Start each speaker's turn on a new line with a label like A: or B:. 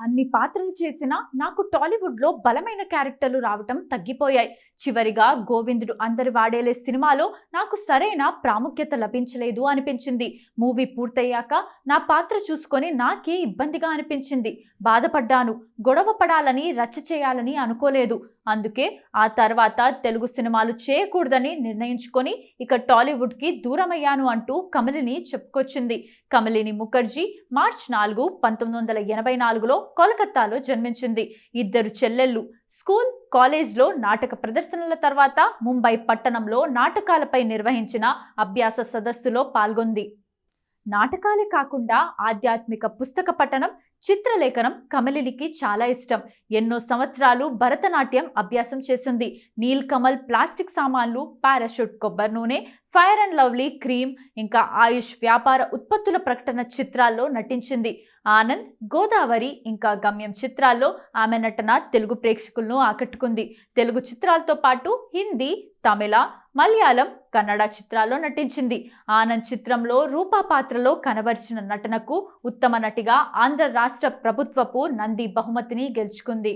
A: అన్ని పాత్రలు చేసినా నాకు టాలీవుడ్ లో బలమైన క్యారెక్టర్లు రావటం తగ్గిపోయాయి. చివరిగా గోవిందుడు అందరి వాడేలే సినిమాలో నాకు సరైన ప్రాముఖ్యత లభించలేదు అనిపించింది. మూవీ పూర్తయ్యాక నా పాత్ర చూసుకొని నాకే ఇబ్బందిగా అనిపించింది. బాధపడ్డాను. గొడవ పడాలని రచ్చ చేయాలని అనుకోలేదు. అందుకే ఆ తర్వాత తెలుగు సినిమాలు చేయకూడదని నిర్ణయించుకొని ఇక టాలీవుడ్ కి దూరమయ్యాను అంటూ కమలిని చెప్పుకొచ్చింది. కమలిని ముఖర్జీ మార్చ్ 4, 1984లో కోల్కతాలో జన్మించింది. ఇద్దరు చెల్లెళ్ళు. స్కూల్, కాలేజ్లో నాటక ప్రదర్శనల తర్వాత ముంబై పట్టణంలో నాటకాలపై నిర్వహించిన అభ్యాస సదస్సులో పాల్గొంది. నాటకాలే కాకుండా ఆధ్యాత్మిక పుస్తక పఠనం, చిత్రలేఖనం కమలినికి చాలా ఇష్టం. ఎన్నో సంవత్సరాలు భరతనాట్యం అభ్యాసం చేసింది. నీల్ కమల్ ప్లాస్టిక్ సామాన్లు, పారాషూట్ కొబ్బరి నూనె, ఫైర్ అండ్ లవ్లీ క్రీమ్, ఇంకా ఆయుష్ వ్యాపార ఉత్పత్తుల ప్రకటన చిత్రాల్లో నటించింది. ఆనంద్, గోదావరి, ఇంకా గమ్యం చిత్రాల్లో ఆమె నటన తెలుగు ప్రేక్షకులను ఆకట్టుకుంది. తెలుగు చిత్రాలతో పాటు హిందీ, తమిళ, మలయాళం, కన్నడ చిత్రాల్లో నటించింది. ఆనంద్ చిత్రంలో రూపా పాత్రలో కనబరిచిన నటనకు ఉత్తమ నటిగా ఆంధ్ర రాష్ట్ర ప్రభుత్వపు నంది బహుమతిని గెలుచుకుంది.